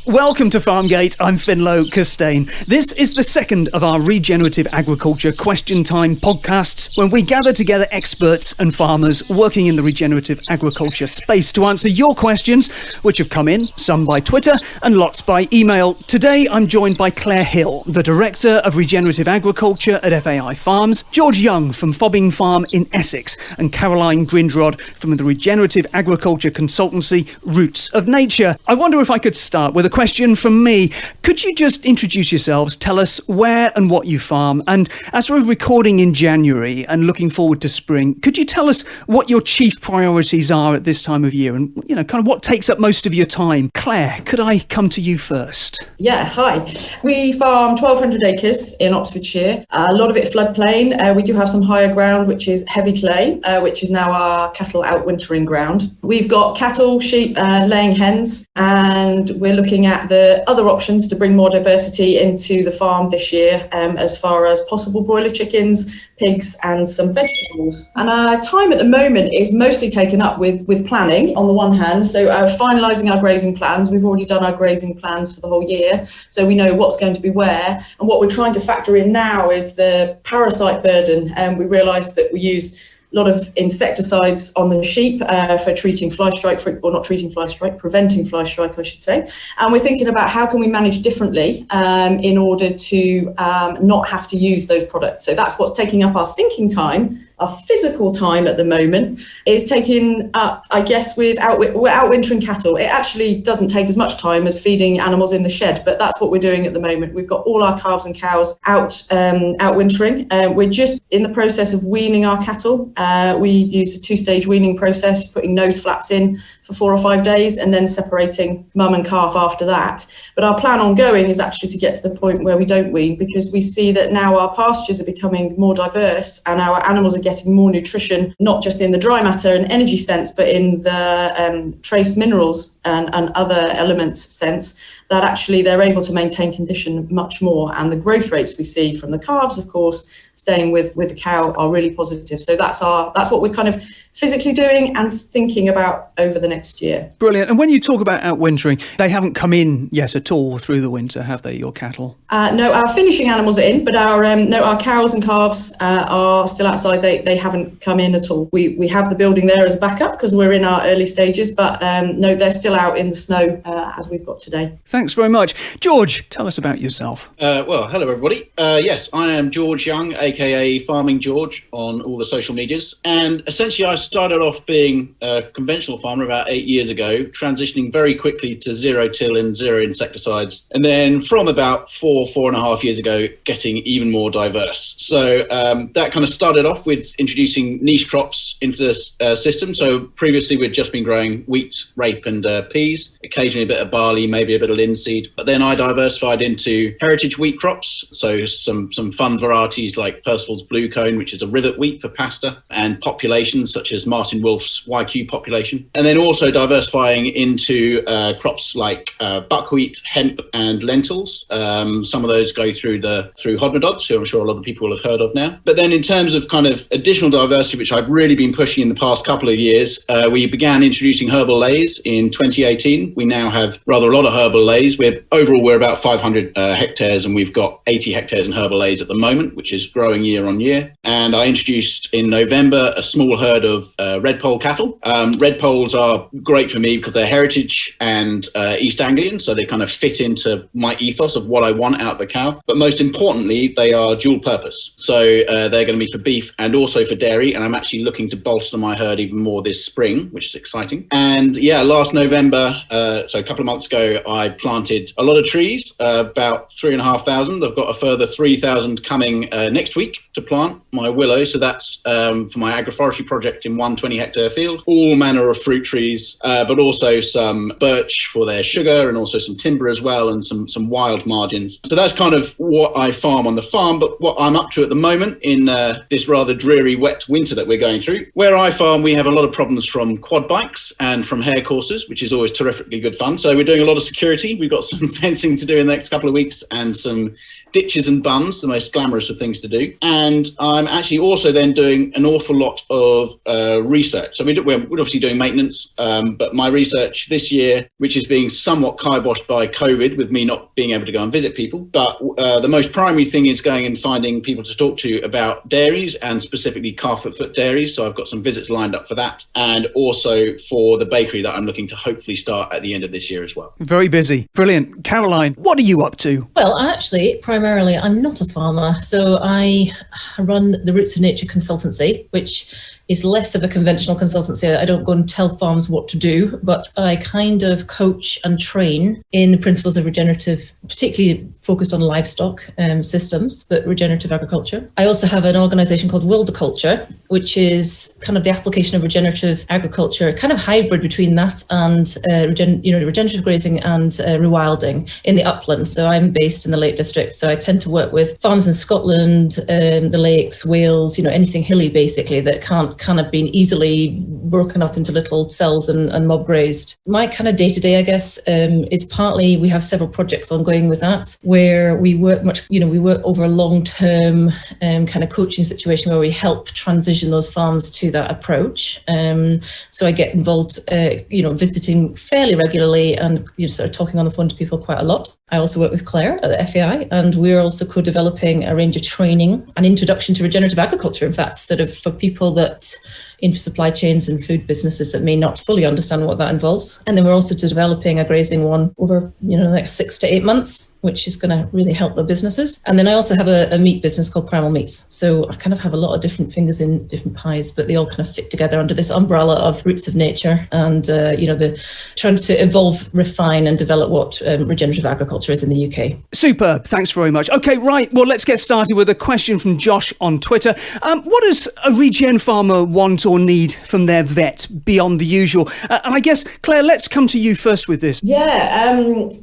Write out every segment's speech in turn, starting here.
Welcome to Farmgate. I'm Finlo Costain. This is the second of our Regenerative Agriculture Question Time podcasts, when we gather together experts and farmers working in the regenerative agriculture space to answer your questions, which have come in, some by Twitter and lots by email. Today, I'm joined by Clare Hill, the Director of Regenerative Agriculture at FAI Farms, George Young from Fobbing Farm in Essex, and Caroline Grindrod from the Regenerative Agriculture consultancy Roots of Nature. I wonder if I could start with a question from me. Could you just introduce yourselves, tell us where and what you farm, and as we're recording in January and looking forward to spring, could you tell us what your chief priorities are at this time of year and, kind of what takes up most of your time? Claire, could I come to you first? Yeah, hi. We farm 1,200 acres in Oxfordshire, a lot of it floodplain. We do have some higher ground, which is heavy clay, which is now our cattle outwintering ground. We've got cattle, sheep, laying hens, and we're looking at the other options to bring more diversity into the farm this year, as far as possible broiler chickens, pigs, and some vegetables. And our time at the moment is mostly taken up with planning on the one hand, so finalising our grazing plans. We've already done our grazing plans for the whole year, so we know what's going to be where, and what we're trying to factor in now is the parasite burden, and we realised that we use a lot of insecticides on the sheep for treating fly strike, preventing fly strike, I should say. And we're thinking about how can we manage differently in order to not have to use those products. So that's what's taking up our thinking time. Our physical time at the moment is taken up, I guess, we're outwintering cattle. It actually doesn't take as much time as feeding animals in the shed, but that's what we're doing at the moment. We've got all our calves and cows outwintering. We're just in the process of weaning our cattle. We use a 2-stage weaning process, putting nose flaps in for 4 or 5 days and then separating mum and calf after that. But our plan ongoing is actually to get to the point where we don't wean, because we see that now our pastures are becoming more diverse and our animals are getting more nutrition, not just in the dry matter and energy sense, but in the trace minerals and other elements sense, that actually they're able to maintain condition much more. And the growth rates we see from the calves, of course, staying with the cow are really positive. So that's what we're kind of physically doing and thinking about over the next year. Brilliant. And when you talk about outwintering, they haven't come in yet at all through the winter, have they, your cattle? No, our finishing animals are in, but our cows and calves are still outside. They haven't come in at all. We have the building there as a backup because we're in our early stages, but no, they're still out in the snow as we've got today. Thanks very much. George, tell us about yourself. Well, hello everybody. Yes, I am George Young, aka Farming George on all the social medias. And essentially I started off being a conventional farmer about 8 years ago, transitioning very quickly to zero till and zero insecticides. And then from about 4.5 years ago, getting even more diverse. So that kind of started off with introducing niche crops into this system. So previously we'd just been growing wheat, rape and peas, occasionally a bit of barley, maybe a bit of linseed. But then I diversified into heritage wheat crops. So some fun varieties like Percival's Blue Cone, which is a rivet wheat for pasta, and populations such as Martin Wolf's YQ population. And then also diversifying into crops like buckwheat, hemp and lentils. Some of those go through Hodmedod's, who I'm sure a lot of people will have heard of now. But then in terms of kind of additional diversity, which I've really been pushing in the past couple of years, we began introducing herbal lays in 2018. We now have rather a lot of herbal lays. We're about 500 hectares, and we've got 80 hectares in herbal lays at the moment, which is growing year on year. And I introduced in November a small herd of red pole cattle. Red poles are great for me because they're heritage and East Anglian, so they kind of fit into my ethos of what I want out of the cow. But most importantly, they are dual purpose. So they're going to be for beef and also for dairy. And I'm actually looking to bolster my herd even more this spring, which is exciting. And yeah, last November, so a couple of months ago, I planted a lot of trees, about 3,500. I've got a further 3,000 coming next week to plant my willow. So that's for my agroforestry project in one 20-hectare field. All manner of fruit trees, but also some birch for their sugar and also some timber as well, and some wild margins. So that's kind of what I farm on the farm. But what I'm up to at the moment in this rather dreary wet winter that we're going through, where I farm, we have a lot of problems from quad bikes and from hare courses, which is always terrifically good fun. So we're doing a lot of security. We've got some fencing to do in the next couple of weeks and some ditches and bunds, the most glamorous of things to do. And I'm actually also then doing an awful lot of research. So we're obviously doing maintenance, but my research this year, which is being somewhat kiboshed by COVID with me not being able to go and visit people, but the most primary thing is going and finding people to talk to about dairies, and specifically calf-at-foot dairies. So I've got some visits lined up for that, and also for the bakery that I'm looking to hopefully start at the end of this year as well. Very busy. Brilliant. Caroline, what are you up to? Well, actually, primarily, I'm not a farmer. So I run the Roots of Nature consultancy, which is less of a conventional consultancy. I don't go and tell farms what to do, but I kind of coach and train in the principles of regenerative, particularly focused on livestock systems, but regenerative agriculture. I also have an organisation called Wilderculture, which is kind of the application of regenerative agriculture, kind of hybrid between that and regenerative grazing and rewilding in the uplands. So I'm based in the Lake District, so I tend to work with farms in Scotland, the lakes, Wales, anything hilly basically that can't kind of been easily broken up into little cells and mob grazed. My kind of day-to-day, I guess, is partly we have several projects ongoing with that, where we work we work over a long-term kind of coaching situation where we help transition those farms to that approach. So I get involved, visiting fairly regularly and sort of talking on the phone to people quite a lot. I also work with Clare at the FAI, and we're also co-developing a range of training and introduction to regenerative agriculture, in fact, sort of for people that into supply chains and food businesses that may not fully understand what that involves. And then we're also developing a grazing one over the next 6 to 8 months, which is going to really help the businesses. And then I also have a meat business called Primal Meats. So I kind of have a lot of different fingers in different pies, but they all kind of fit together under this umbrella of Roots of Nature and, the trying to evolve, refine and develop what regenerative agriculture is in the UK. Superb. Thanks very much. Okay, right. Well, let's get started with a question from Josh on Twitter. What does a regen farmer want or need from their vet beyond the usual? And I guess, Claire, let's come to you first with this. Yeah,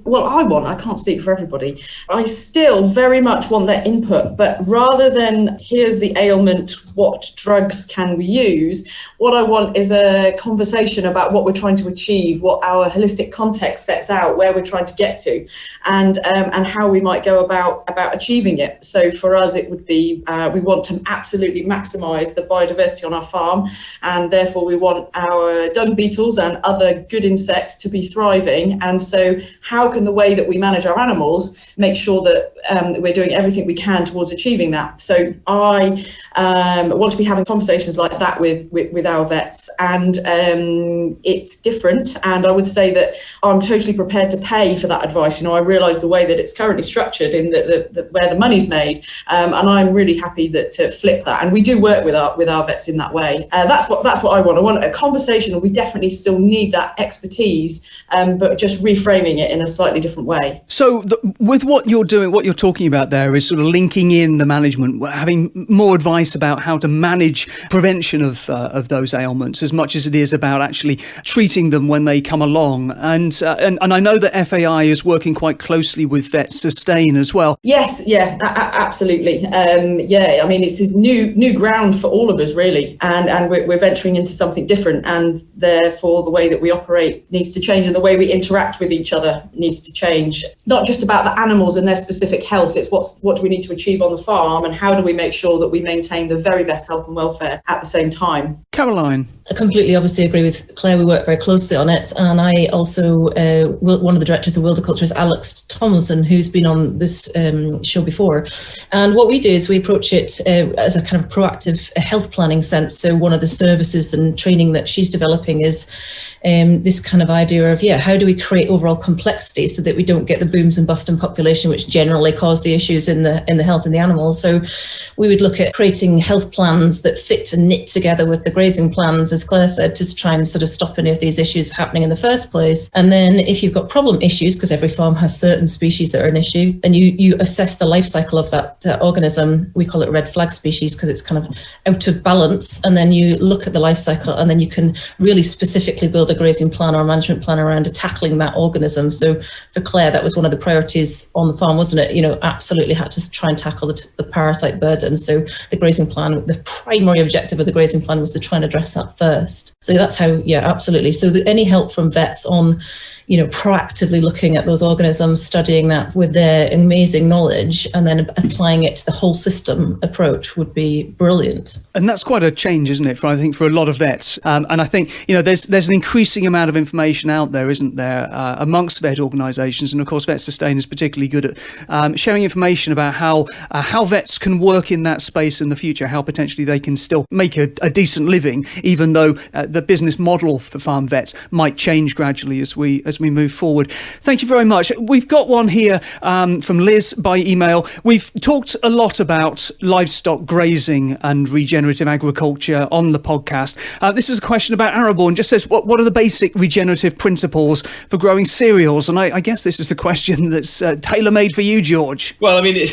I can't speak for everybody. I still very much want their input, but rather than here's the ailment, what drugs can we use, what I want is a conversation about what we're trying to achieve, what our holistic context sets out, where we're trying to get to, and how we might go about achieving it. So for us, it would be we want to absolutely maximise the biodiversity on our farm, and therefore we want our dung beetles and other good insects to be thriving. And so how can the way that we manage our animals make sure that we're doing everything we can towards achieving that? So I want to be having conversations like that with our vets, and it's different, and I would say that I'm totally prepared to pay for that advice. I realise the way that it's currently structured in where the money's made, and I'm really happy to flip that, and we do work with our vets in that way. That's what I want. I want a conversation, and we definitely still need that expertise, but just reframing it in a slightly different way. So with what you're doing, what you're talking about there is sort of linking in the management, having more advice about how to manage prevention of those ailments as much as it is about actually treating them when they come along. And I know that FAI is working quite closely with Vet Sustain as well. Yes, yeah, absolutely. I mean, it's new ground for all of us, really, and we're venturing into something different, and therefore the way that we operate needs to change, and the way we interact with each other needs to change. It's not just about the animals and their specific health, it's what do we need to achieve on the farm, and how do we make sure that we maintain the very best health and welfare at the same time. Caroline? I completely obviously agree with Claire. We work very closely on it, and I also one of the directors of Wilderculture is Alex Tomlinson, who's been on this show before. And what we do is we approach it as a kind of proactive health planning sense. So one of the services and training that she's developing is this kind of idea of, how do we create overall complexity so that we don't get the booms and bust in population, which generally cause the issues in the health of the animals. So we would look at creating health plans that fit and knit together with the grazing plans, as Claire said, to try and sort of stop any of these issues happening in the first place. And then if you've got problem issues, because every farm has certain species that are an issue, then you assess the life cycle of that organism. We call it red flag species because it's kind of out of balance. And then you look at the life cycle, and then you can really specifically build a grazing plan or a management plan around tackling that organism. So for Claire, that was one of the priorities on the farm, wasn't it? Absolutely had to try and tackle the parasite burden. So the grazing plan, the primary objective of the grazing plan was to try and address that first. So that's how, absolutely. So any help from vets on, proactively looking at those organisms, studying that with their amazing knowledge, and then applying it to the whole system approach would be brilliant. And that's quite a change, isn't it, for a lot of vets. And I think, there's an increasing amount of information out there, isn't there, amongst vet organisations. And of course, Vet Sustain is particularly good at sharing information about how vets can work in that space in the future, how potentially they can still make a decent living, even though the business model for farm vets might change gradually as we move forward. Thank you very much. We've got one here from Liz by email. We've talked a lot about livestock grazing and regenerative agriculture on the podcast. This is a question about Arable and just says, what are the basic regenerative principles for growing cereals? And I guess this is a question that's tailor-made for you, George. Well, I mean,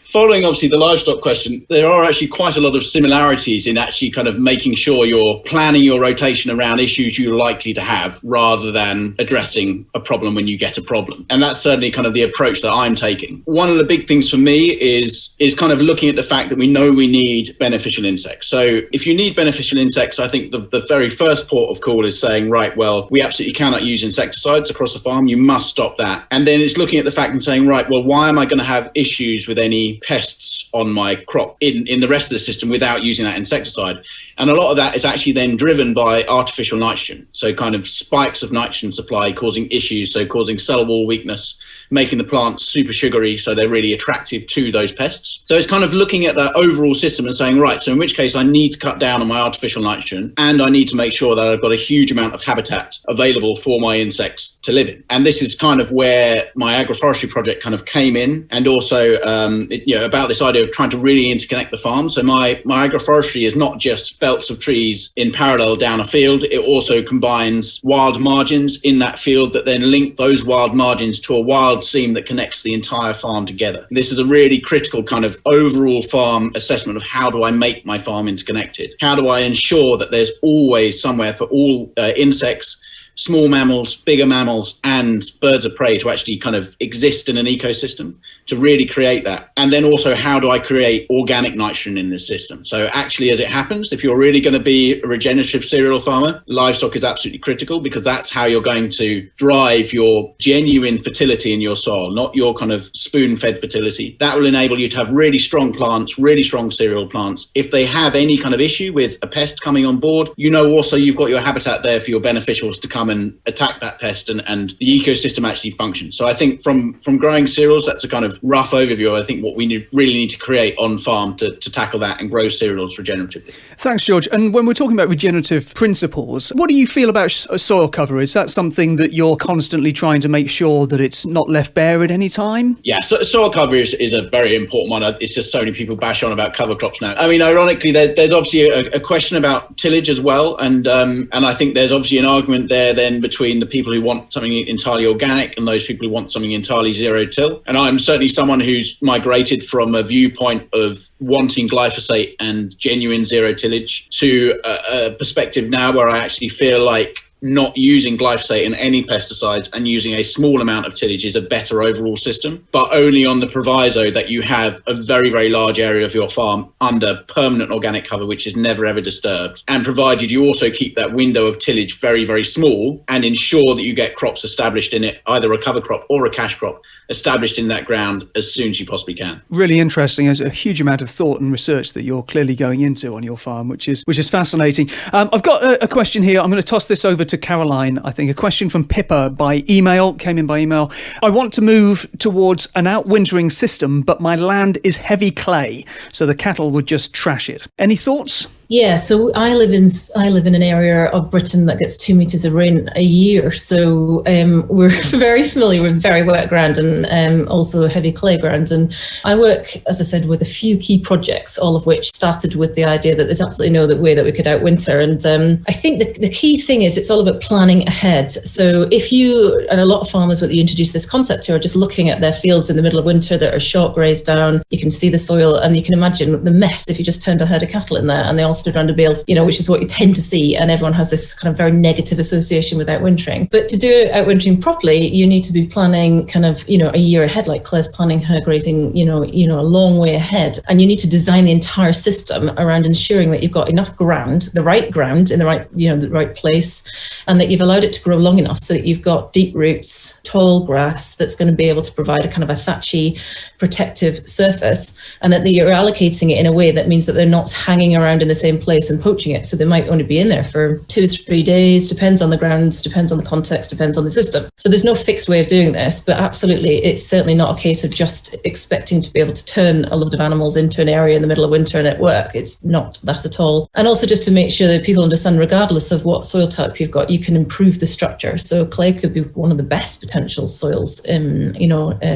following obviously the livestock question, there are actually quite a lot of similarities in actually kind of making sure you're planning your rotation around issues you're likely to have rather than addressing a problem when you get a problem. And that's certainly kind of the approach that I'm taking. One of the big things for me is kind of looking at the fact that we know we need beneficial insects. So if you need beneficial insects, I think the very first port of call is saying, right, well, we absolutely cannot use insecticides across the farm. You must stop that. And then it's looking at the fact and saying, right, well, why am I going to have issues with any pests on my crop in the rest of the system without using that insecticide? And a lot of that is actually then driven by artificial nitrogen. So kind of spikes of nitrogen supply causing issues, so causing cell wall weakness, making the plants super sugary, so they're really attractive to those pests. So it's kind of looking at the overall system and saying, right, so in which case I need to cut down on my artificial nitrogen, and I need to make sure that I've got a huge amount of habitat available for my insects to live in. And this is kind of where my agroforestry project kind of came in, and also about this idea of trying to really interconnect the farm. So my agroforestry is not just belts of trees in parallel down a field. It also combines wild margins in that field that then link those wild margins to a wild seam that connects the entire farm together. This is a really critical kind of overall farm assessment of how do I make my farm interconnected? How do I ensure that there's always somewhere for all insects, small mammals, bigger mammals, and birds of prey to actually kind of exist in an ecosystem, to really create that? And then also, how do I create organic nitrogen in this system? So actually, as it happens, if you're really going to be a regenerative cereal farmer, livestock is absolutely critical, because that's how you're going to drive your genuine fertility in your soil, not your kind of spoon-fed fertility. That will enable you to have really strong plants, really strong cereal plants. If they have any kind of issue with a pest coming on board, also you've got your habitat there for your beneficials to come and attack that pest, and the ecosystem actually functions. So I think from growing cereals, that's a kind of rough overview. I think what we really need to create on farm to tackle that and grow cereals regeneratively. Thanks, George. And when we're talking about regenerative principles, what do you feel about soil cover? Is that something that you're constantly trying to make sure that it's not left bare at any time? Yeah, so soil cover is a very important one. It's just so many people bash on about cover crops now. I mean, ironically, there's obviously a question about tillage as well. And I think there's obviously an argument there then between the people who want something entirely organic and those people who want something entirely zero-till. And I'm certainly someone who's migrated from a viewpoint of wanting glyphosate and genuine zero-tillage to a perspective now where I actually feel like not using glyphosate and any pesticides and using a small amount of tillage is a better overall system, but only on the proviso that you have a very, very large area of your farm under permanent organic cover, which is never ever disturbed. And provided you also keep that window of tillage very, very small and ensure that you get crops established in it, either a cover crop or a cash crop, established in that ground as soon as you possibly can. Really interesting. There's a huge amount of thought and research that you're clearly going into on your farm, which is fascinating. I've got a question here. I'm going to toss this over to Caroline. I think a question from Pippa came in by email. I want to move towards an outwintering system, but my land is heavy clay, so the cattle would just trash it. Any thoughts? Yeah, so I live in an area of Britain that gets 2 meters of rain a year. So we're very familiar with very wet ground and also heavy clay ground. And I work, as I said, with a few key projects, all of which started with the idea that there's absolutely no way that we could outwinter. And I think the key thing is it's all about planning ahead. So if you, and a lot of farmers that you introduce this concept to, are just looking at their fields in the middle of winter that are short grazed down, you can see the soil and you can imagine the mess if you just turned a herd of cattle in there and they all stood around a bale, which is what you tend to see. And everyone has this kind of very negative association with outwintering. But to do outwintering properly, you need to be planning kind of, a year ahead, like Claire's planning her grazing, a long way ahead. And you need to design the entire system around ensuring that you've got enough ground, the right ground in the right place, and that you've allowed it to grow long enough so that you've got deep roots, tall grass that's going to be able to provide a kind of a thatchy, protective surface, and that you're allocating it in a way that means that they're not hanging around in the same place and poaching it. So they might only be in there for 2 or 3 days, depends on the grounds, depends on the context, depends on the system. So there's no fixed way of doing this, but absolutely, it's certainly not a case of just expecting to be able to turn a load of animals into an area in the middle of winter and at work. It's not that at all. And also just to make sure that people understand, regardless of what soil type you've got, you can improve the structure. So clay could be one of the best potential soils,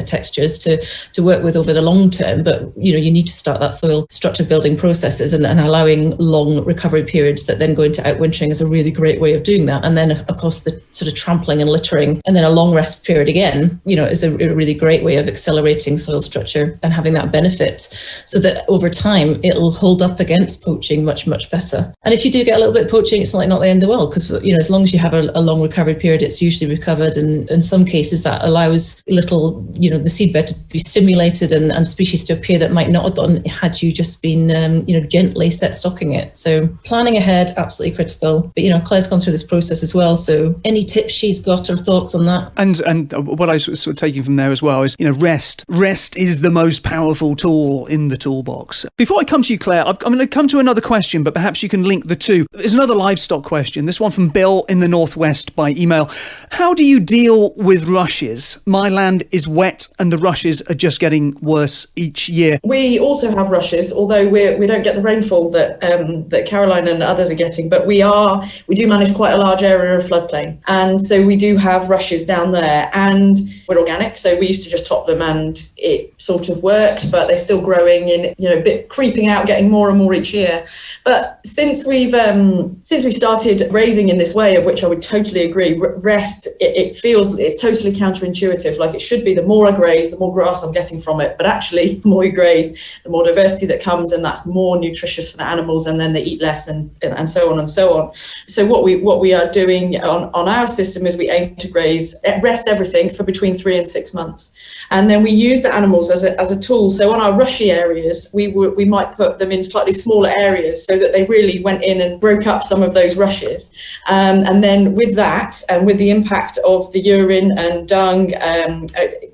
textures to work with over the long term. But, you need to start that soil structure building processes and allowing long recovery periods that then go into outwintering is a really great way of doing that. And then, of course, the sort of trampling and littering and then a long rest period again, is a really great way of accelerating soil structure and having that benefit so that over time it'll hold up against poaching much, much better. And if you do get a little bit of poaching, it's not the end of the world because, as long as you have a long recovery period, it's usually recovered. And in some cases that allows little, the seedbed to be stimulated and species to appear that might not have done had you just been, gently set stocking it. So planning ahead, absolutely critical. But, Claire's gone through this process as well. So any tips she's got or thoughts on that? And what I was sort of taking from there as well is, rest. Rest is the most powerful tool in the toolbox. Before I come to you, Claire, I'm going to come to another question, but perhaps you can link the two. There's another livestock question. This one from Bill in the Northwest by email. How do you deal with rushes? My land is wet and the rushes are just getting worse each year. We also have rushes, although we don't get the rainfall that Caroline and others are getting, but we do manage quite a large area of floodplain. And so we do have rushes down there, and we're organic. So we used to just top them and it sort of worked, but they're still growing in, a bit creeping out, getting more and more each year. But since we started grazing in this way, of which I would totally agree, rest, it feels it's totally counterintuitive. Like it should be the more I graze, the more grass I'm getting from it. But actually, the more you graze, the more diversity that comes, and that's more nutritious for the animals, and then they eat less and so on and so on. So what we are doing on our system is we aim to rest everything for between 3 and 6 months. And then we use the animals as a tool. So on our rushy areas, we might put them in slightly smaller areas so that they really went in and broke up some of those rushes. And then with that, and with the impact of the urine and dung,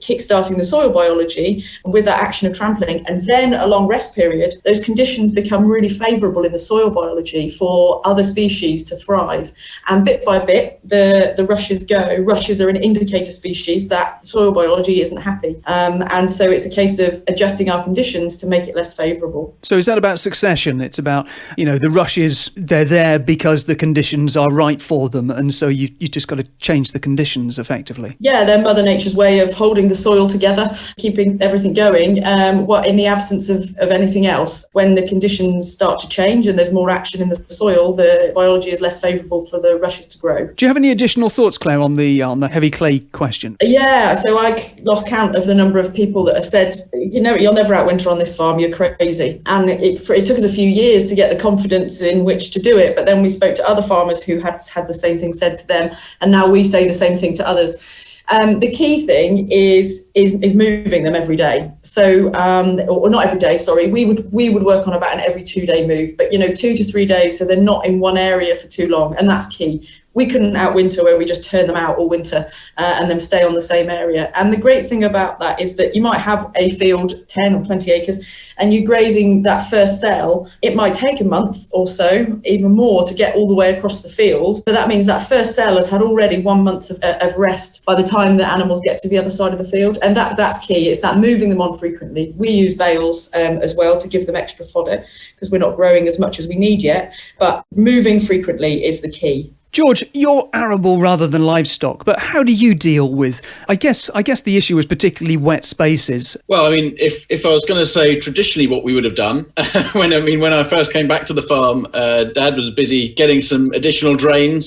kickstarting the soil biology, and with that action of trampling, and then a long rest period, those conditions become really favourable in the soil biology for other species to thrive. And bit by bit, the rushes go. Rushes are an indicator species that soil biology isn't happy. And so it's a case of adjusting our conditions to make it less favourable. So is that about succession? It's about, the rushes, they're there because the conditions are right for them. And so you just got to change the conditions effectively. Yeah, they're Mother Nature's way of holding the soil together, keeping everything going. In the absence of anything else, when the conditions start to change and there's more action in the soil, the biology is less favourable for the rushes to grow. Do you have any additional thoughts, Claire, on the heavy clay question? Yeah, so I lost count of the number of people that have said, you'll never outwinter on this farm, you're crazy. And it took us a few years to get the confidence in which to do it. But then we spoke to other farmers who had the same thing said to them. And now we say the same thing to others. The key thing is moving them every day. So, or not every day, sorry. We would work on about an every 2 day move, but 2 to 3 days, so they're not in one area for too long, and that's key. We couldn't outwinter where we just turn them out all winter and then stay on the same area. And the great thing about that is that you might have a field, 10 or 20 acres, and you're grazing that first cell. It might take a month or so, even more, to get all the way across the field. But that means that first cell has had already 1 month of rest by the time the animals get to the other side of the field. And that's key. It's that moving them on frequently. We use bales as well to give them extra fodder because we're not growing as much as we need yet. But moving frequently is the key. George, you're arable rather than livestock, but how do you deal with, I guess the issue is particularly wet spaces. Well, I mean, if I was going to say traditionally what we would have done, when I first came back to the farm, Dad was busy getting some additional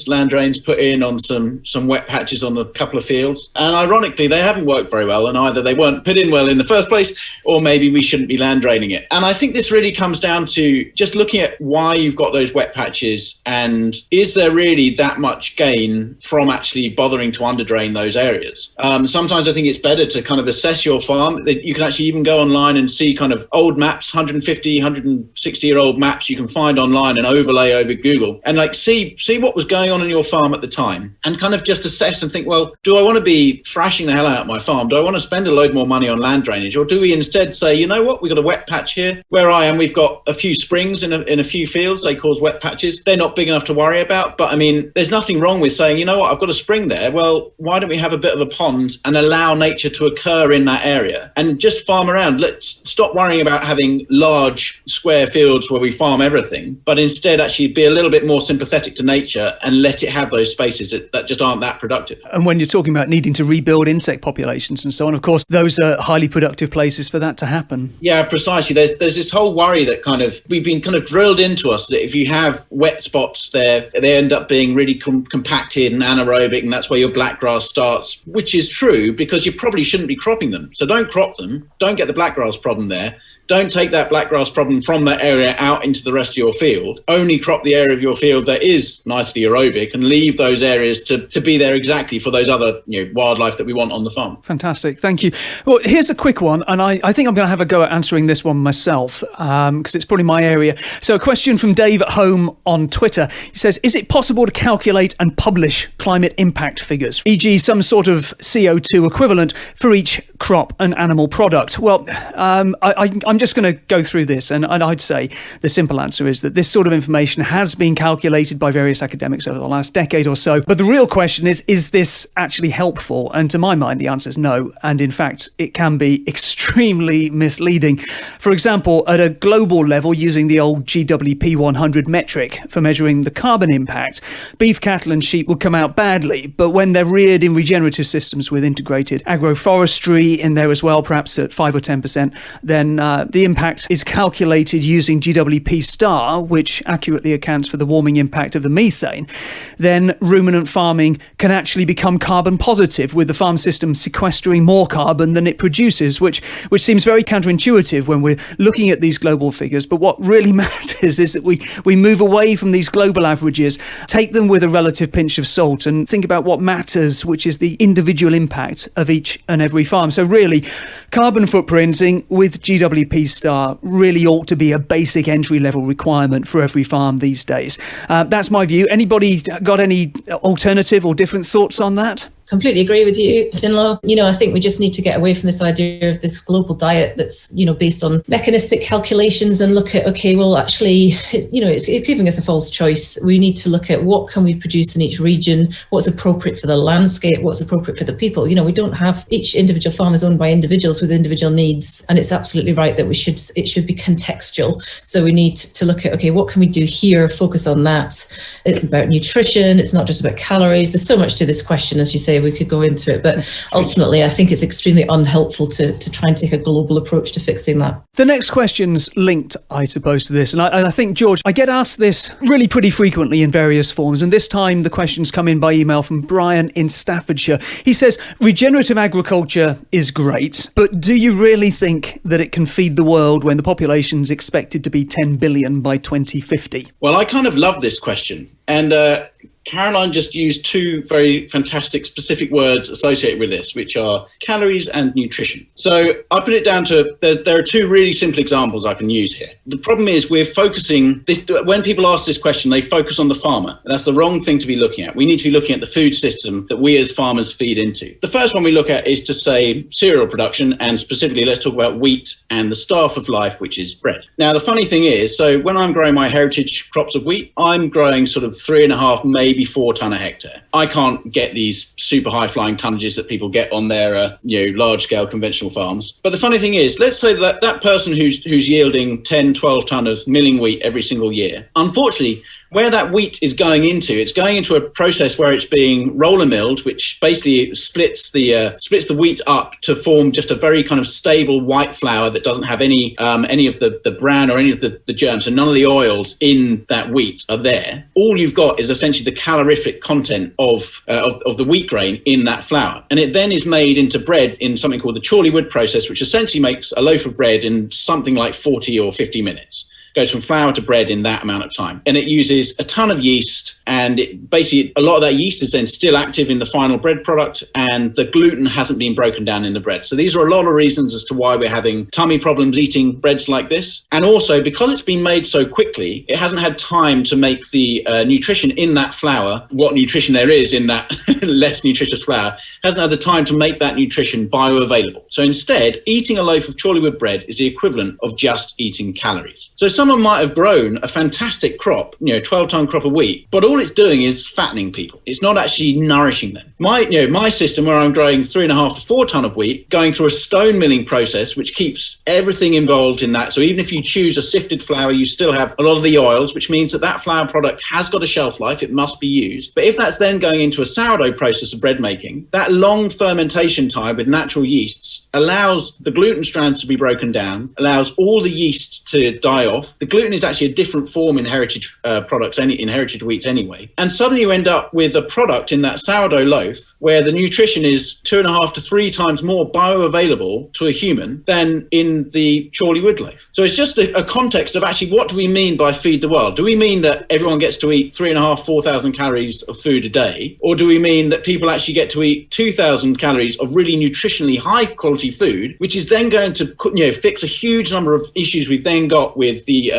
land drains put in on some wet patches on a couple of fields. And ironically, they haven't worked very well, and either they weren't put in well in the first place, or maybe we shouldn't be land draining it. And I think this really comes down to just looking at why you've got those wet patches, and is there really that much gain from actually bothering to underdrain those areas. Sometimes I think it's better to kind of assess your farm. You can actually even go online and see kind of old maps, 150, 160-year-old maps you can find online and overlay over Google, and like see what was going on in your farm at the time, and kind of just assess and think, well, do I want to be thrashing the hell out of my farm? Do I want to spend a load more money on land drainage? Or do we instead say, you know what, we've got a wet patch here. Where I am, we've got a few springs in a few fields. They cause wet patches. They're not big enough to worry about, but I mean, there's nothing wrong with saying, you know what, I've got a spring there. Well, why don't we have a bit of a pond and allow nature to occur in that area and just farm around? Let's stop worrying about having large square fields where we farm everything, but instead actually be a little bit more sympathetic to nature and let it have those spaces that just aren't that productive. And when you're talking about needing to rebuild insect populations and so on, of course, those are highly productive places for that to happen. Yeah, precisely. There's this whole worry that we've been kind of drilled into us that if you have wet spots there, they end up being really compacted and anaerobic, and that's where your blackgrass starts, which is true because you probably shouldn't be cropping them. So don't crop them. Don't get the blackgrass problem there. Don't take that blackgrass problem from that area out into the rest of your field. Only crop the area of your field that is nicely aerobic and leave those areas to be there exactly for those other wildlife that we want on the farm. Fantastic. Thank you. Well, here's a quick one, and I think I'm going to have a go at answering this one myself because it's probably my area. So a question from Dave at home on Twitter. He says, is it possible to calculate and publish climate impact figures, e.g. some sort of CO2 equivalent for each crop and animal product? Well, I'm just going to go through this, and I'd say the simple answer is that this sort of information has been calculated by various academics over the last decade or so. But the real question is this actually helpful? And to my mind, the answer is no. And in fact, it can be extremely misleading. For example, at a global level, using the old GWP 100 metric for measuring the carbon impact, beef, cattle and sheep would come out badly. But when they're reared in regenerative systems with integrated agroforestry in there as well, perhaps at 5 or 10%, then the impact is calculated using GWP star, which accurately accounts for the warming impact of the methane. Then ruminant farming can actually become carbon positive, with the farm system sequestering more carbon than it produces, which seems very counterintuitive when we're looking at these global figures. But what really matters is that we move away from these global averages, take them with a relative pinch of salt, and think about what matters, which is the individual impact of each and every farm. So really, carbon footprinting with GWP star really ought to be a basic entry-level requirement for every farm these days. That's my view. Anybody got any alternative or different thoughts on that? Completely agree with you, Finlo. I think we just need to get away from this idea of this global diet that's, based on mechanistic calculations and look at, okay, well, actually, it's giving us a false choice. We need to look at what can we produce in each region, what's appropriate for the landscape, what's appropriate for the people. We don't have, each individual farm is owned by individuals with individual needs. And it's absolutely right that it should be contextual. So we need to look at, okay, what can we do here? Focus on that. It's about nutrition. It's not just about calories. There's so much to this question, as you say. We could go into it, but ultimately I think it's extremely unhelpful to try and take a global approach to fixing that. The next question's linked, I suppose, to this, and I think, George, I get asked this really pretty frequently in various forms, and this time the questions come in by email from Brian in Staffordshire. He says, regenerative agriculture is great, but do you really think that it can feed the world when the population's expected to be 10 billion by 2050? Well, I kind of love this question, and Caroline just used two very fantastic specific words associated with this, which are calories and nutrition. So I put it down to, there are two really simple examples I can use here. The problem is we're focusing, when people ask this question, they focus on the farmer. And that's the wrong thing to be looking at. We need to be looking at the food system that we as farmers feed into. The first one we look at is to say cereal production, and specifically let's talk about wheat and the staff of life, which is bread. Now, the funny thing is, so when I'm growing my heritage crops of wheat, I'm growing sort of 3.5, maybe 4 tonne a hectare. I can't get these super high flying tonnages that people get on their large scale conventional farms. But the funny thing is, let's say that person who's yielding 10, 12 tonne of milling wheat every single year, unfortunately, where that wheat is going into, it's going into a process where it's being roller milled, which basically splits the wheat up to form just a very kind of stable white flour that doesn't have any of the bran or any of the germs, and none of the oils in that wheat are there. All you've got is essentially the calorific content of the wheat grain in that flour, and it then is made into bread in something called the Chorleywood process, which essentially makes a loaf of bread in something like 40 or 50 minutes. Goes from flour to bread in that amount of time. And it uses a ton of yeast, and basically a lot of that yeast is then still active in the final bread product, and the gluten hasn't been broken down in the bread. So these are a lot of reasons as to why we're having tummy problems eating breads like this. And also, because it's been made so quickly, it hasn't had time to make the nutrition in that flour, what nutrition there is in that less nutritious flour, hasn't had the time to make that nutrition bioavailable. So instead, eating a loaf of Chorleywood bread is the equivalent of just eating calories. So someone might have grown a fantastic crop, 12-ton crop of wheat, but all it's doing is fattening people. It's not actually nourishing them. My system, where I'm growing 3.5 to 4 ton of wheat, going through a stone milling process, which keeps everything involved in that. So even if you choose a sifted flour, you still have a lot of the oils, which means that flour product has got a shelf life. It must be used. But if that's then going into a sourdough process of bread making, that long fermentation time with natural yeasts allows the gluten strands to be broken down, allows all the yeast to die off. The gluten is actually a different form in heritage products, in heritage wheats anyway. And suddenly you end up with a product in that sourdough loaf where the nutrition is 2.5 to 3 times more bioavailable to a human than in the Chorleywood loaf. So it's just a context of actually what do we mean by feed the world? Do we mean that everyone gets to eat 3.5, 4,000 calories of food a day? Or do we mean that people actually get to eat 2,000 calories of really nutritionally high quality food, which is then going to fix a huge number of issues we've then got with the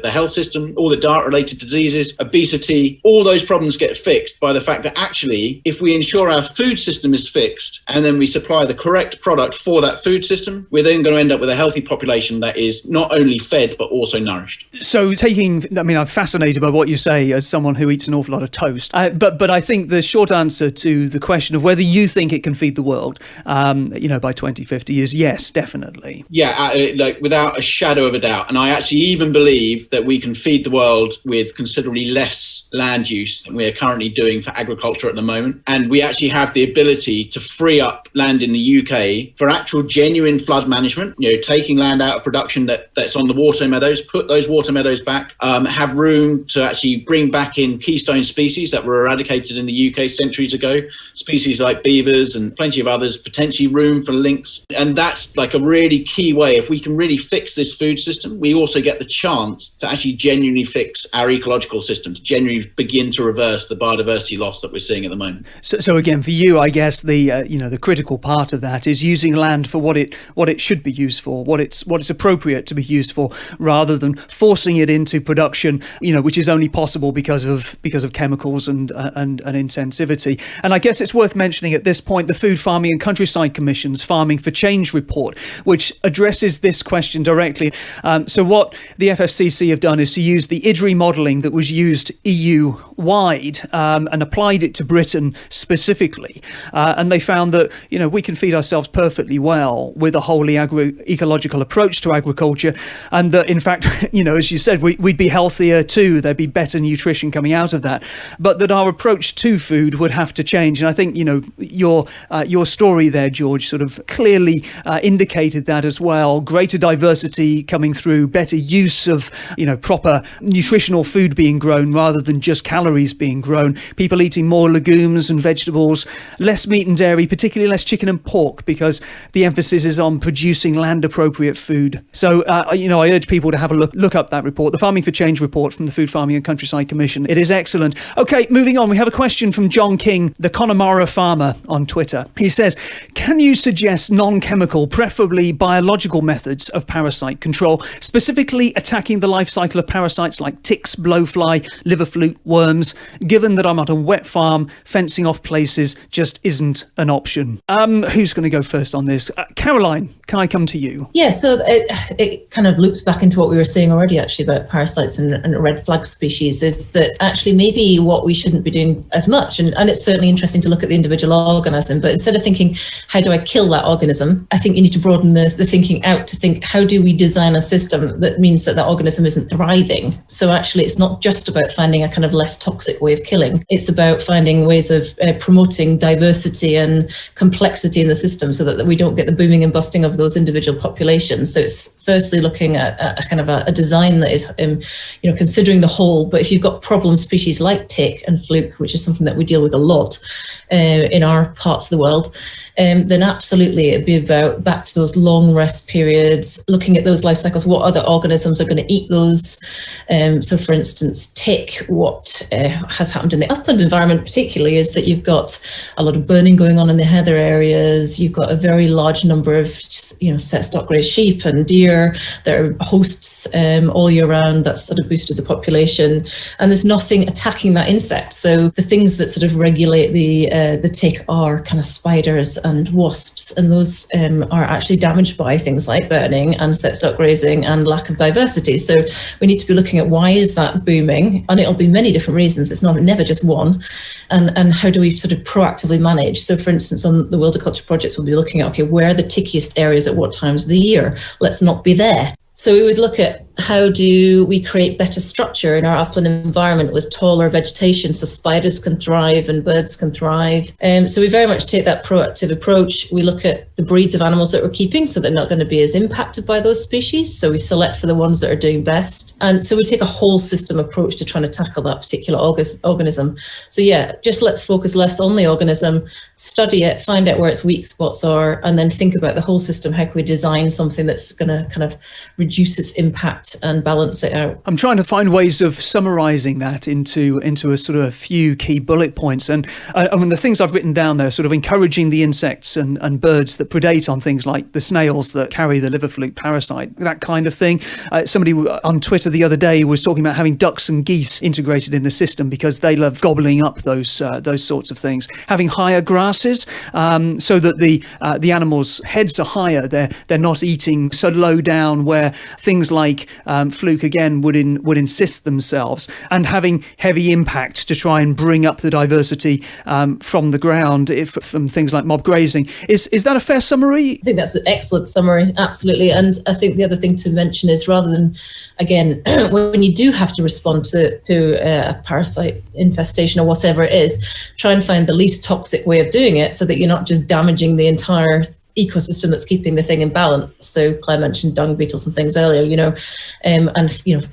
health system, all the diet-related diseases, obesity, all those problems get fixed by the fact that actually, if we ensure our food system is fixed and then we supply the correct product for that food system, we're then going to end up with a healthy population that is not only fed but also nourished. So I'm fascinated by what you say as someone who eats an awful lot of toast. But I think the short answer to the question of whether you think it can feed the world, by 2050 is yes, definitely. Yeah, without a shadow of a doubt. And I actually even believe that we can feed the world with considerably less land use than we are currently doing for agriculture at the moment. And we actually have the ability to free up land in the UK for actual genuine flood management, taking land out of production that's on the water meadows, put those water meadows back, have room to actually bring back in keystone species that were eradicated in the UK centuries ago, species like beavers and plenty of others, potentially room for lynx. And that's like a really key way. If we can really fix this food system, we also get the chance to actually genuinely fix our ecological systems, genuinely begin to reverse the biodiversity loss that we're seeing at the moment. So again, for you, I guess the critical part of that is using land for what it should be used for, what it's appropriate to be used for, rather than forcing it into production, which is only possible because of chemicals and intensivity. And I guess it's worth mentioning at this point the Food, Farming and Countryside Commission's Farming for Change report, which addresses this question directly. So what the FFCC have done is to use the IDRI modelling that was used EU-wide and applied it to Britain specifically. And they found that, we can feed ourselves perfectly well with a wholly ecological approach to agriculture. And that, in fact, as you said, we'd be healthier too. There'd be better nutrition coming out of that. But that our approach to food would have to change. And I think, your story there, George, sort of clearly indicated that as well. Greater diversity coming through, better use of, proper nutritional food being grown rather than just calories being grown. People eating more legumes and vegetables, less meat and dairy, particularly less chicken and pork, because the emphasis is on producing land-appropriate food. So, I urge people to have a look up that report, the Farming for Change report from the Food, Farming and Countryside Commission. It is excellent. Okay, moving on. We have a question from John King, the Connemara farmer, on Twitter. He says, can you suggest non-chemical, preferably biological methods of parasite control, specifically attacking the life cycle of parasites like ticks, blowfly, liver flute, worms. Given that I'm at a wet farm, fencing off places just isn't an option. Who's going to go first on this? Caroline, can I come to you? Yeah, so it kind of loops back into what we were saying already, actually, about parasites and red flag species, is that actually maybe what we shouldn't be doing as much, and it's certainly interesting to look at the individual organism, but instead of thinking, how do I kill that organism, I think you need to broaden the thinking out to think, how do we design a system that means that organism isn't thriving? So actually, it's not just about finding a kind of less toxic way of killing. It's about finding ways of promoting diversity and complexity in the system so that we don't get the booming and busting of those individual populations. So it's firstly looking at a kind of a design that is, considering the whole. But if you've got problem species like tick and fluke, which is something that we deal with a lot in our parts of the world, then absolutely it'd be about back to those long rest periods, looking at those life cycles, what other organisms are going to eat those. So for instance, tick, what has happened in the upland environment particularly is that you've got a lot of burning going on in the heather areas. You've got a very large number of set stock grazed sheep and deer. There are hosts all year round. That's sort of boosted the population, and there's nothing attacking that insect. So the things that sort of regulate the tick are kind of spiders and wasps, and those are actually damaged by things like burning and set stock grazing and lack of diversity. So we need to be looking at why is that booming, and it'll be many different reasons. It's never just one, and how do we sort of proactively manage? So for instance, on the wilderculture projects, we'll be looking at, okay, where are the tickiest areas at what times of the year? Let's not be there. So we would look at how do we create better structure in our upland environment with taller vegetation so spiders can thrive and birds can thrive. So we very much take that proactive approach. We look at the breeds of animals that we're keeping so they're not going to be as impacted by those species. So we select for the ones that are doing best. And so we take a whole system approach to trying to tackle that particular organism. So yeah, just let's focus less on the organism, study it, find out where its weak spots are, and then think about the whole system. How can we design something that's going to kind of reduce its impact and balance it out? I'm trying to find ways of summarising that into a sort of a few key bullet points. And I mean, the things I've written down there, sort of encouraging the insects and birds that predate on things like the snails that carry the liver fluke parasite, that kind of thing. Somebody on Twitter the other day was talking about having ducks and geese integrated in the system because they love gobbling up those sorts of things. Having higher grasses so that the animals' heads are higher. They're not eating so low down where things like fluke again would insist themselves, and having heavy impact to try and bring up the diversity from the ground from things like mob grazing. Is that a fair summary? I think that's an excellent summary, absolutely. And I think the other thing to mention is, rather than, again, when you do have to respond to a parasite infestation or whatever it is, try and find the least toxic way of doing it so that you're not just damaging the entire ecosystem that's keeping the thing in balance. So Claire mentioned dung beetles and things earlier, and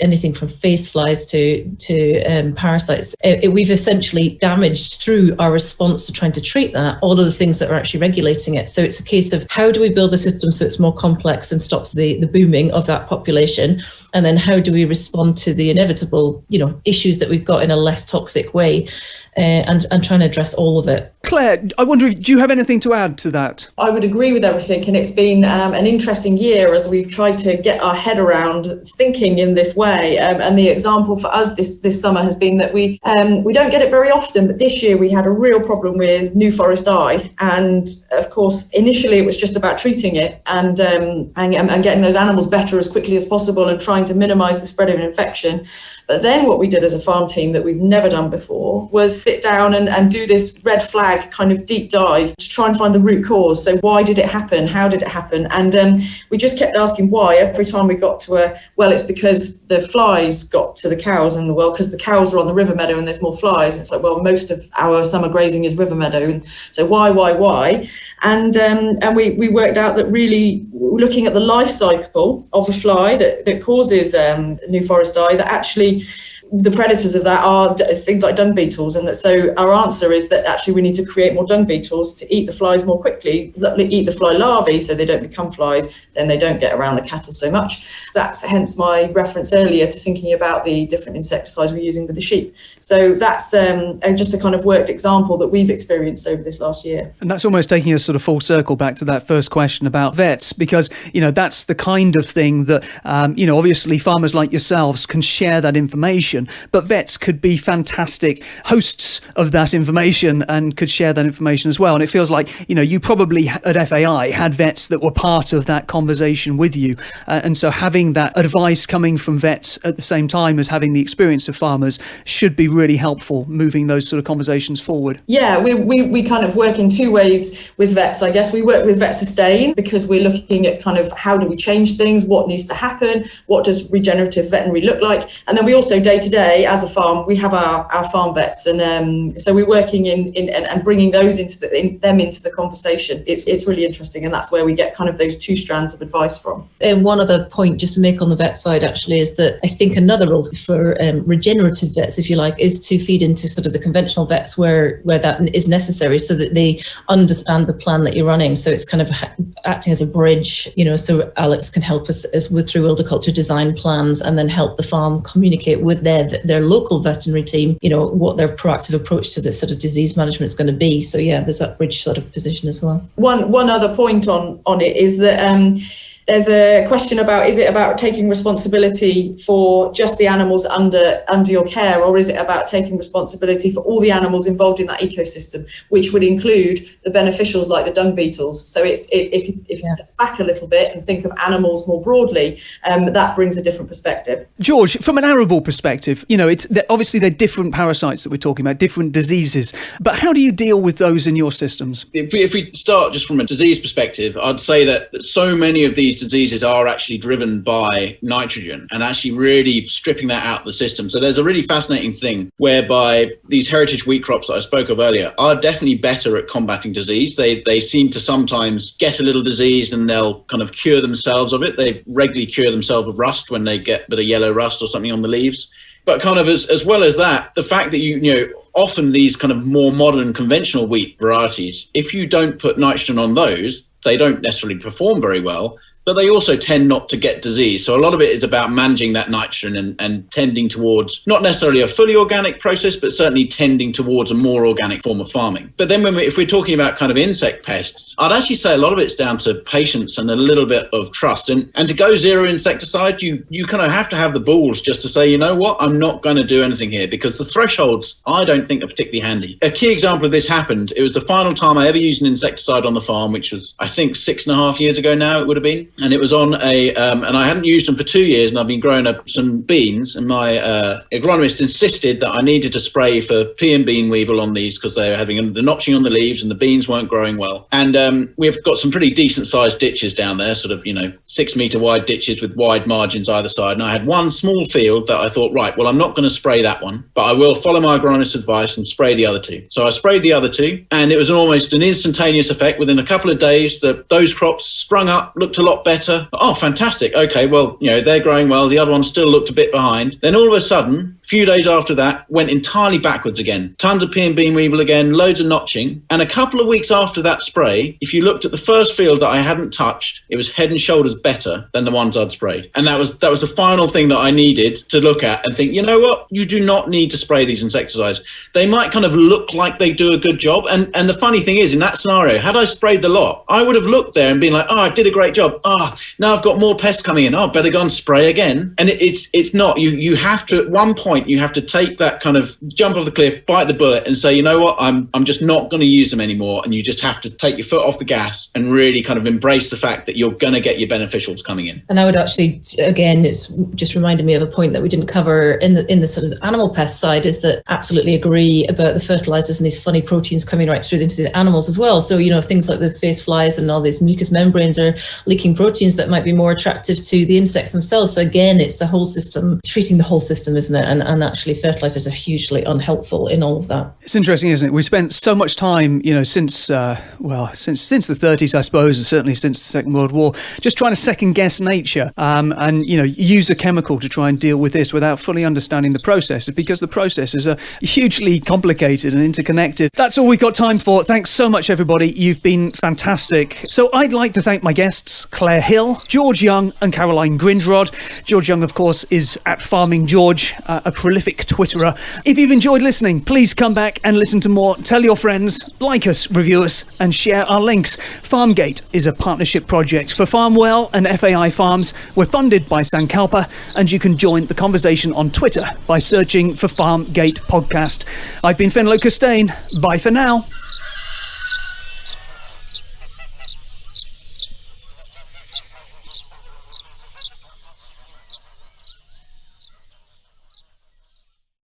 anything from phase flies to parasites. We've essentially damaged, through our response to trying to treat that, all of the things that are actually regulating it. So it's a case of, how do we build the system so it's more complex and stops the booming of that population? And then how do we respond to the inevitable, issues that we've got in a less toxic way, and trying to address all of it. Claire, I wonder, do you have anything to add to that? I would agree with everything, and it's been an interesting year as we've tried to get our head around thinking in this way. And the example for us this summer has been that we don't get it very often, but this year we had a real problem with New Forest eye, and of course initially it was just about treating it and getting those animals better as quickly as possible and trying to minimise the spread of an infection. But then what we did as a farm team that we've never done before was sit down and do this red flag kind of deep dive to try and find the root cause. So why did it happen? How did it happen? And we just kept asking why every time we got to it's because the flies got to the cows, and because the cows are on the river meadow and there's more flies. And it's like, well, most of our summer grazing is river meadow. And so why? And we worked out that really looking at the life cycle of a fly that causes New Forest eye, that actually the predators of that are things like dung beetles, and that so our answer is that actually we need to create more dung beetles to eat the flies more quickly, eat the fly larvae so they don't become flies, then they don't get around the cattle so much. That's hence my reference earlier to thinking about the different insecticides we're using with the sheep. So that's just a kind of worked example that we've experienced over this last year. And that's almost taking us sort of full circle back to that first question about vets, because that's the kind of thing that obviously farmers like yourselves can share that information information, but vets could be fantastic hosts of that information and could share that information as well. And it feels like, you probably at FAI had vets that were part of that conversation with you. And so having that advice coming from vets at the same time as having the experience of farmers should be really helpful moving those sort of conversations forward. Yeah, we kind of work in two ways with vets. I guess we work with Vet Sustain because we're looking at kind of how do we change things, what needs to happen, what does regenerative veterinary look like, and then we also day to day as a farm we have our farm vets, and so we're working in and bringing those into the conversation. It's really interesting, and that's where we get kind of those two strands of advice from. And one other point just to make on the vet side actually is that I think another role for regenerative vets, if you like, is to feed into sort of the conventional vets where that is necessary, so that they understand the plan that you're running. So it's kind of acting as a bridge, so Alex can help us through Wilderculture design plans and then help the farm communicate with their local veterinary team, what their proactive approach to this sort of disease management is going to be. So yeah, there's that bridge sort of position as well. One other point on it is that there's a question about, is it about taking responsibility for just the animals under your care, or is it about taking responsibility for all the animals involved in that ecosystem, which would include the beneficials like the dung beetles? So if you step back a little bit and think of animals more broadly, that brings a different perspective. George, from an arable perspective, obviously they're different parasites that we're talking about, different diseases, but how do you deal with those in your systems? If we start just from a disease perspective, I'd say that so many of these diseases are actually driven by nitrogen and actually really stripping that out of the system. So there's a really fascinating thing whereby these heritage wheat crops that I spoke of earlier are definitely better at combating disease. They seem to sometimes get a little disease and they'll kind of cure themselves of it. They regularly cure themselves of rust when they get a bit of yellow rust or something on the leaves. But kind of as well as that, the fact that often these kind of more modern conventional wheat varieties, if you don't put nitrogen on those, they don't necessarily perform very well, but they also tend not to get disease. So a lot of it is about managing that nitrogen and tending towards not necessarily a fully organic process, but certainly tending towards a more organic form of farming. But then if we're talking about kind of insect pests, I'd actually say a lot of it's down to patience and a little bit of trust. And to go zero insecticide, you kind of have to have the balls just to say, you know what, I'm not going to do anything here, because the thresholds I don't think are particularly handy. A key example of this happened, it was the final time I ever used an insecticide on the farm, which was I think 6.5 years ago now it would have been. And it was on and I hadn't used them for 2 years, and I've been growing up some beans, and my agronomist insisted that I needed to spray for pea and bean weevil on these because they were having the notching on the leaves and the beans weren't growing well. And we've got some pretty decent sized ditches down there, sort of 6 metre wide ditches with wide margins either side. And I had one small field that I thought, right, well, I'm not going to spray that one, but I will follow my agronomist's advice and spray the other two. So I sprayed the other two, and it was almost an instantaneous effect. Within a couple of days, those crops sprung up, looked a lot better. Oh, fantastic. Okay, well, they're growing well. The other one still looked a bit behind. Then all of a sudden, a few days after that, went entirely backwards again. Tons of pea and bean weevil again, loads of notching. And a couple of weeks after that spray, if you looked at the first field that I hadn't touched, it was head and shoulders better than the ones I'd sprayed. And that was the final thing that I needed to look at and think, you know what? You do not need to spray these insecticides. They might kind of look like they do a good job. And the funny thing is, in that scenario, had I sprayed the lot, I would have looked there and been like, oh, I did a great job. Now I've got more pests coming in. Oh, better go and spray again. And it's not. You have to, at one point, you have to take that kind of jump off the cliff, bite the bullet and say, you know what, I'm just not going to use them anymore. And you just have to take your foot off the gas and really kind of embrace the fact that you're going to get your beneficials coming in. And I would actually, again, it's just reminded me of a point that we didn't cover in the sort of animal pest side, is that absolutely agree about the fertilizers and these funny proteins coming right through into the animals as well. So, things like the phase flies and all these mucous membranes are leaking proteins that might be more attractive to the insects themselves. So again, it's the whole system, treating the whole system, isn't it? And actually fertilizers are hugely unhelpful in all of that. It's interesting, isn't it? We spent so much time, since the 30s, I suppose, and certainly since the Second World War, just trying to second guess nature and use a chemical to try and deal with this without fully understanding the process, because the processes are hugely complicated and interconnected. That's all we've got time for. Thanks so much, everybody. You've been fantastic. So I'd like to thank my guests, Clare Hill, George Young and Caroline Grindrod. George Young, of course, is at Farming George, a prolific Twitterer. If you've enjoyed listening, please come back and listen to more. Tell your friends, like us, review us, and share our links. Farmgate is a partnership project for Farmwell and FAI Farms. We're funded by Sankalpa, and you can join the conversation on Twitter by searching for Farmgate Podcast. I've been Finlo Costain. Bye for now.